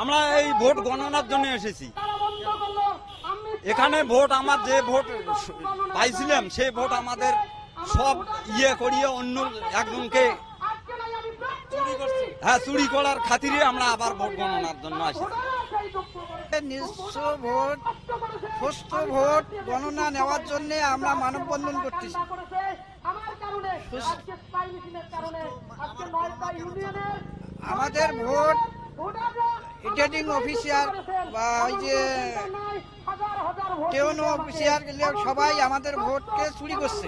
আমরা এই ভোট গণনার জন্য এসেছি। এখানে ভোট আমার যে ভোট পাইছিলাম সেই ভোট আমাদের সব করিয়ে অন্য একজনকে চুরি করার খাতিরে আমরা আবার ভোট গণনার জন্য আসি। নিজস্ব ভোট সুষ্ঠু ভোট গণনা নেওয়ার জন্য আমরা মানববন্ধন করতেছি। আমাদের ভোট রিটার্নিং অফিসার বা ওই যে টেউনো অফিসার সবাই আমাদের ভোটকে চুরি করছে।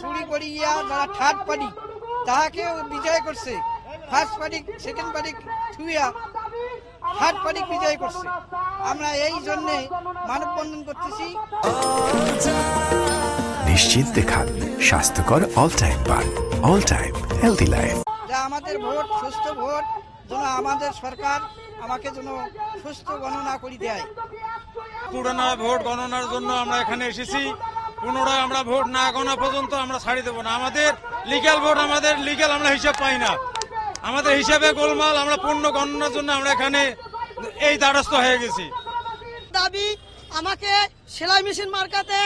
চুরি করিয়া যারা থার্ড পার্টি তাহাকে বিজয় করছে, ফার্স্ট পার্টি সেকেন্ড পার্টি ছুঁয়া থার্ড পার্টি বিজয় করছে। আমরা এই জন্যে মানববন্ধন করতেছি। নিশ্চিন্তে খান স্বাস্থ্যকর অল টাইম পান, অল টাইম হেলদি লাইফ। যা আমাদের ভোট সুস্থ ভোট যেন আমাদের সরকার আমাকে যেন সুস্থ গণনা করে দেয়। পুনরায় ভোট গণনার জন্য আমরা এখানে এসেছি। পুনরায় আমরা ভোট না গণনা পর্যন্ত আমরা ছাড়ি দেবো না। আমাদের লিগ্যাল ভোট, আমাদের লিগ্যাল আমরা হিসাব পাই না। আমাদের হিসাবে গোলমাল। আমরা পূর্ণ গণনার জন্য আমরা এখানে এই দ্বারস্থ হয়ে গেছি। দাবি আমাকে সেলাই মেশিন মার্কাতে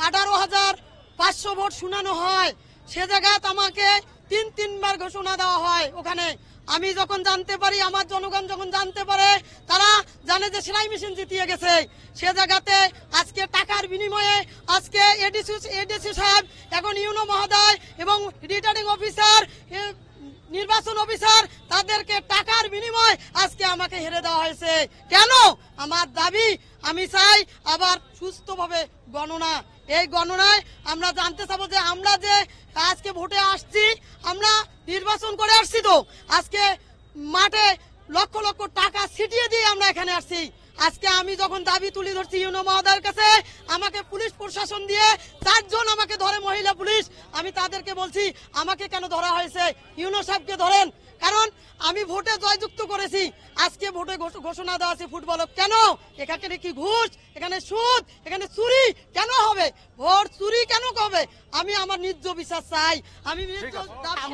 18,500 ভোট শুনানো হয়, সে জায়গায় আমাকে তিনবার ঘোষণা দেওয়া হয়। ওখানে আমি যখন জানতে পারি, আমার জনগণ যখন জানতে পারে, তারা জানে যে সেলাই মেশিন জিতিয়ে গেছে। সে জায়গাতে আজকে টাকার বিনিময়ে আজকে এডিসি সাহেব, এখন ইউনো মহোদয় এবং রিটার্নিং অফিসার, নির্বাচন অফিসার, তাদেরকে টাকার বিনিময়ে আজকে আমাকে হেরে দেওয়া হয়েছে। কেন? আমার দাবি, আমি চাই আবার সুস্থভাবে গণনা। এই গণনায় আমরা জানতে চাবো যে আমরা যে আজকে ভোটে আসছি, আমরা নির্বাচন করে আসছি, তো আজকে মাঠে লক্ষ লক্ষ টাকা ছিটিয়ে দিয়ে আমরা এখানে আসছি। আজকে আমি যখন দাবি তুলে ধরছি ইউনো মহোদয়ের কাছে, আমাকে পুলিশ প্রশাসন দিয়ে 4 জন আমাকে ধরে, মহিলা পুলিশ। আমি তাদেরকে বলছি আমাকে কেন ধরা হয়েছে, ইউনো সাহেবকে ধরেন, কারণ আমি ভোটে জয়যুক্ত করেছি। আজকে ভোটে ঘোষণা দেওয়া আছে ফুটবল। কেন? এখানে কি ঘুষ, এখানে সুদ, এখানে চুরি কেন হবে? ভোট চুরি কেন হবে? আমি আমার ন্যায্য বিচার চাই। আমি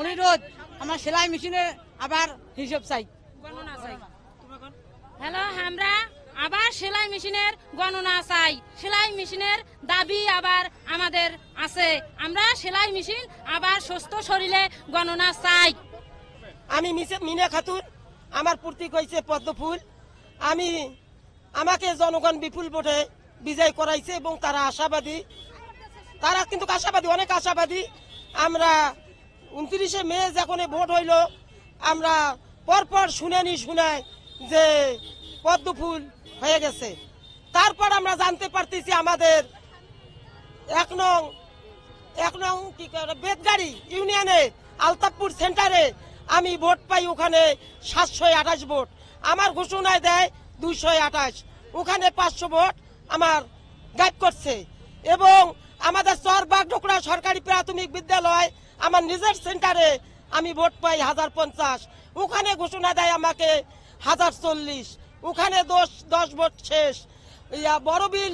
অনুরোধ, আমার সেলাই মেশিনের আবার হিসাব চাই, গণনা চাই। হ্যালো, আমরা আবার সেলাই মেশিনের গণনা চাই। সেলাই মেশিনের দাবি আবার আমাদের আছে। আমরা সেলাই মেশিন আবার সুস্থ শরীরে গণনা চাই। আমি মিনা খাতুন, আমার প্রতীক হয়েছে পদ্মফুল। আমাকে জনগণ বিপুল ভোটে বিজয় করাইছে এবং তারা আশাবাদী, তারা কিন্তু আশাবাদী, অনেক আশাবাদী। আমরা 29শে মে যখন ভোট হইল, আমরা পরপর শুনায় যে পদ্মফুল হয়ে গেছে। তারপর আমরা জানতে পারতেছি আমাদের 1 নং কি বেদগাড়ি ইউনিয়নে আলতাপুর সেন্টারে আমি ভোট পাই, ওখানে 728 ভোট। আমার ঘোষণায় দেয় 228, ওখানে 500 ভোট আমার গাইড করছে। এবং আমাদের চরবাগডোকরা সরকারি প্রাথমিক বিদ্যালয়, আমার নিজের সেন্টারে আমি ভোট পাই 1050, ওখানে ঘোষণা দেয় আমাকে 1040, ওখানে 10 ভোট শেষ। বড়বিল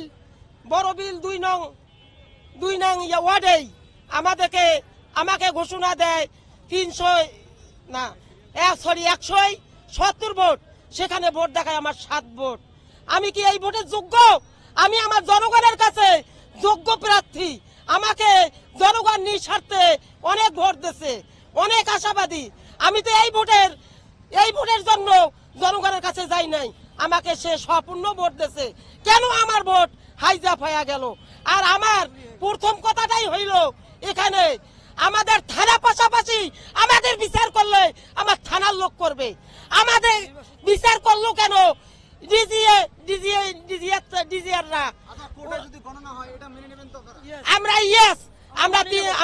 2 নং ওয়ার্ডেই আমাকে ঘোষণা দেয় 170 ভোট, সেখানে ভোট দেখায় আমার 7 ভোট। আমি কি এই ভোটের যোগ্য? আমি আমার জনগণের কাছে যোগ্য প্রার্থী। আমাকে জনগণ নিঃস্বার্থে অনেক ভোট দিয়েছে, অনেক আশাবাদী। আমি তো এই ভোটের জন্য জনগণের কাছে যাই নাই, আমাকে সে সম্পূর্ণ ভোট দিয়েছে। কেন আমার ভোট হাইজাপ হয়ে গেল? আর আমার প্রথম কথাটাই হইল, এখানে আমাদের থানা পাশাপাশি আমাদের বিচার করলে আমার থানার লোক করবে, আমাদের বিচার করলো কেন ডিজিআররা?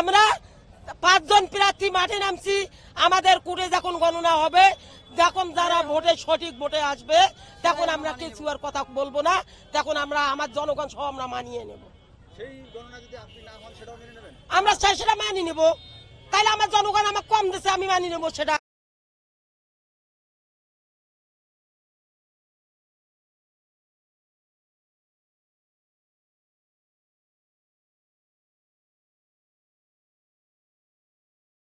আমরা 5 জন প্রার্থী মাঠে নামছি। আমাদের কোর্টে যখন গণনা হবে, যখন যারা ভোটে সঠিক ভোটে আসবে, তখন আমরা কিছু আর কথা বলবো না, তখন আমরা আমার জনগণ সহ আমরা মানিয়ে নেব। আমরা সেটা মানিয়ে নেব। তাহলে আমার জনগণ আমাকে কম দিচ্ছে, আমি মানিয়ে নেবো সেটা।